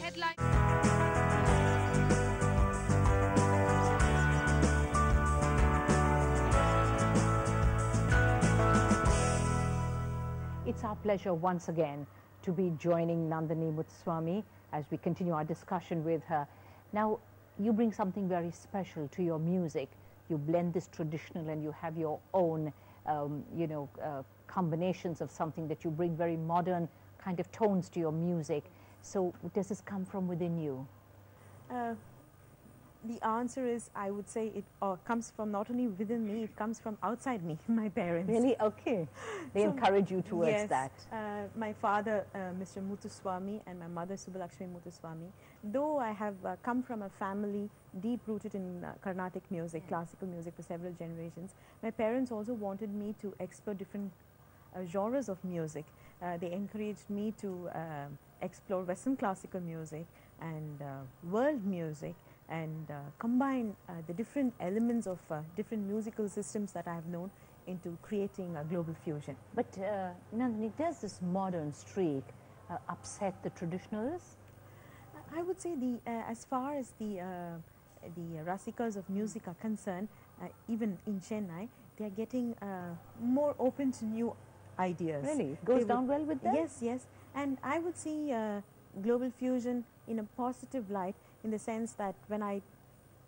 It's our pleasure once again to be joining Nandini Muthuswamy as we continue our discussion with her. Now, you bring something very special to your music. You blend this traditional and you have your own, combinations of something that you bring very modern kind of tones to your music. So does this come from within you? The answer is, I would say it comes from not only within me, it comes from outside me, my parents. Really? Okay. They encourage you towards yes, that. My father, Mr. Muthuswamy, and my mother, Subbalakshmi Muthuswamy. Though I have come from a family deep-rooted in Carnatic music, classical music for several generations, my parents also wanted me to explore different genres of music. They encouraged me to explore Western classical music and world music, and combine the different elements of different musical systems that I have known into creating a global fusion. But Nandini, does this modern streak upset the traditionalists? I would say as far as the Rasikas of music are concerned, even in Chennai, they are getting more open to new ideas. Really? It goes down well with them? Yes, yes. And I would see global fusion in a positive light, in the sense that when I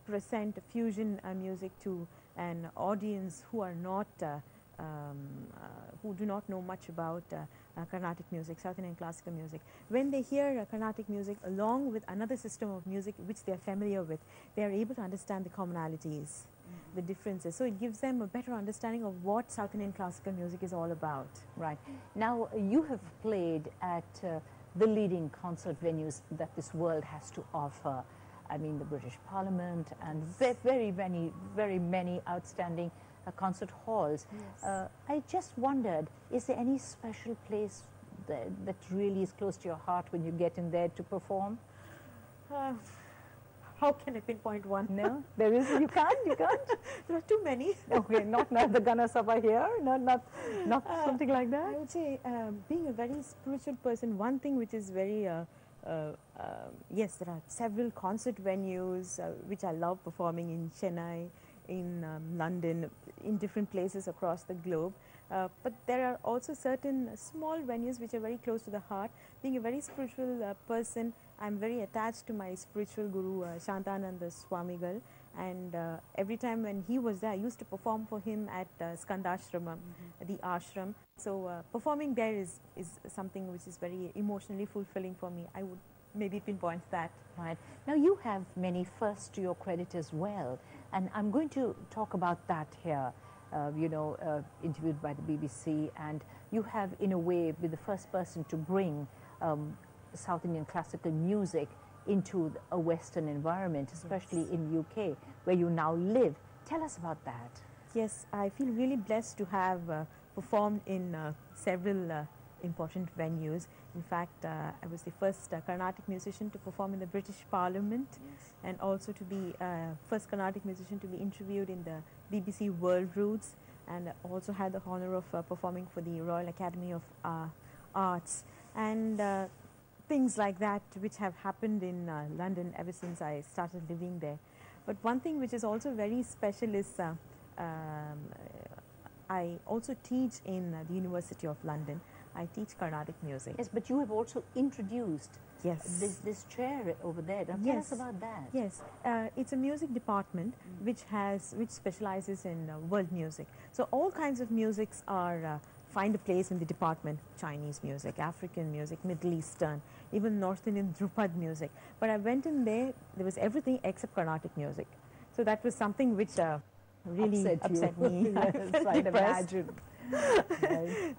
present fusion music to an audience who are not, who do not know much about Carnatic music, South Indian classical music, when they hear Carnatic music along with another system of music which they are familiar with, they are able to understand the commonalities, the differences. So it gives them a better understanding of what South Indian classical music is all about. Right. Now, you have played at the leading concert venues that this world has to offer. I mean, the British Parliament and very many outstanding concert halls. Yes. I just wondered, is there any special place that really is close to your heart when you get in there to perform? How can I pinpoint one? No, there isn't. You can't. There are too many. Okay, not the Gana Sabha here. Not something like that. I would say, being a very spiritual person, one thing which is very yes, there are several concert venues which I love performing in Chennai, in London, in different places across the globe. But there are also certain small venues which are very close to the heart. Being a very spiritual person, I'm very attached to my spiritual guru, Shantananda Swamigal, and every time when he was there, I used to perform for him at Skandashrama, the ashram. So performing there is something which is very emotionally fulfilling for me. I would maybe pinpoint that. Right. Now, you have many firsts to your credit as well, and I'm going to talk about that here. Interviewed by the BBC, and you have, in a way, been the first person to bring South Indian classical music into a Western environment, especially in UK, where you now live. Tell us about that. Yes, I feel really blessed to have performed in several important venues. In fact, I was the first Carnatic musician to perform in the British Parliament, and also to be first Carnatic musician to be interviewed in the BBC World Roots, and also had the honor of performing for the Royal Academy of Arts, and things like that which have happened in London ever since I started living there. But one thing which is also very special is I also teach in the University of London. I teach Carnatic music. Yes, but you have also introduced this chair over there. Now, tell us about that. Yes, it's a music department which specializes in world music. So all kinds of musics are find a place in the department: Chinese music, African music, Middle Eastern, even North Indian Drupad music. But I went in there was everything except Carnatic music. So that was something which really upset me. Yes, I'd imagine. Right.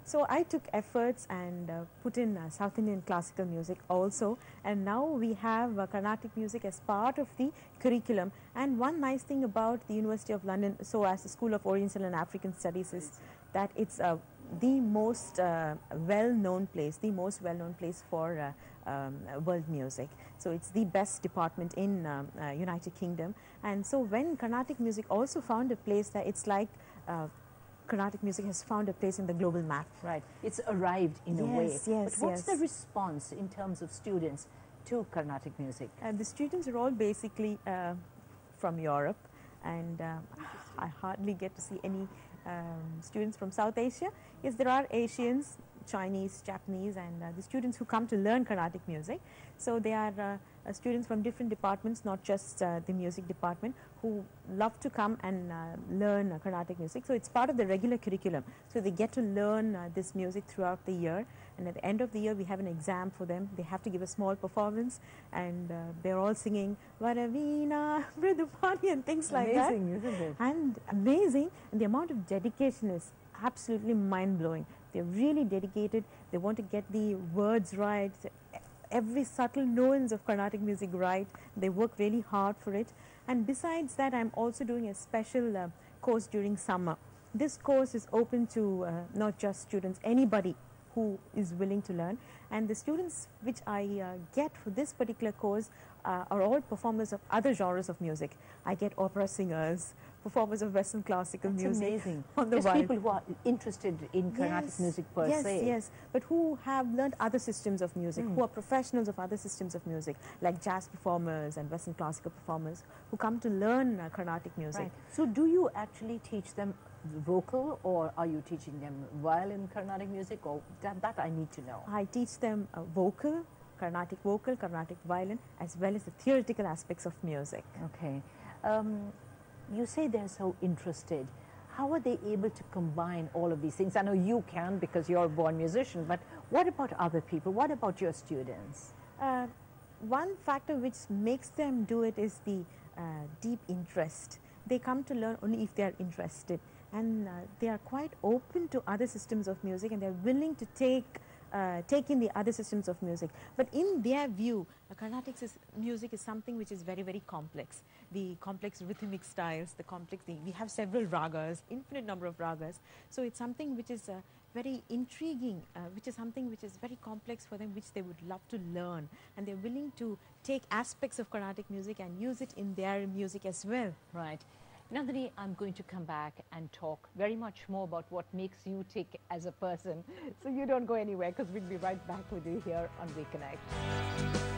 So I took efforts and put in South Indian classical music also, and now we have Carnatic music as part of the curriculum. And one nice thing about the University of London, so as the School of Oriental and African Studies, is that it's the most well-known place, for world music. So it's the best department in United Kingdom. And so when Carnatic music also found a place, that it's like Carnatic music has found a place in the global map. Right. It's arrived in a way. Yes, But what's the response in terms of students to Carnatic music? The students are all basically from Europe, and I hardly get to see any students from South Asia. Yes, there are Asians, Chinese, Japanese, and the students who come to learn Carnatic music. So they are students from different departments, not just the music department, who love to come and learn Carnatic music. So it's part of the regular curriculum. So they get to learn this music throughout the year, and at the end of the year we have an exam for them. They have to give a small performance, and they're all singing Varavina, Mridupani and things like that. Amazing, isn't it? And amazing, and the amount of dedication is absolutely mind-blowing. They're really dedicated. They want to get the words right, every subtle nuance of Carnatic music right. They work really hard for it. And besides that, I'm also doing a special course during summer. This course is open to not just students, anybody who is willing to learn. And the students which I get for this particular course are all performers of other genres of music. I get opera singers, performers of Western classical That's music. amazing. On the There's people who are interested in Carnatic music per se. Yes, but who have learned other systems of music, who are professionals of other systems of music, like jazz performers and Western classical performers, who come to learn Carnatic music. Right. So do you actually teach them vocal, or are you teaching them violin Carnatic music, or that I need to know? I teach them vocal, Carnatic violin, as well as the theoretical aspects of music. Okay. You say they're so interested. How are they able to combine all of these things? I know you can because you're a born musician, but what about other people? What about your students? One factor which makes them do it is the deep interest. They come to learn only if they are interested, and they are quite open to other systems of music, and they're willing to take in the other systems of music. But in their view, Carnatic music is something which is very, very complex. The complex rhythmic styles, we have several ragas, infinite number of ragas. So it's something which is very intriguing, which is something which is very complex for them, which they would love to learn. And they're willing to take aspects of Carnatic music and use it in their music as well. Right. Nandini, I'm going to come back and talk very much more about what makes you tick as a person. So you don't go anywhere, because we'll be right back with you here on We Connect.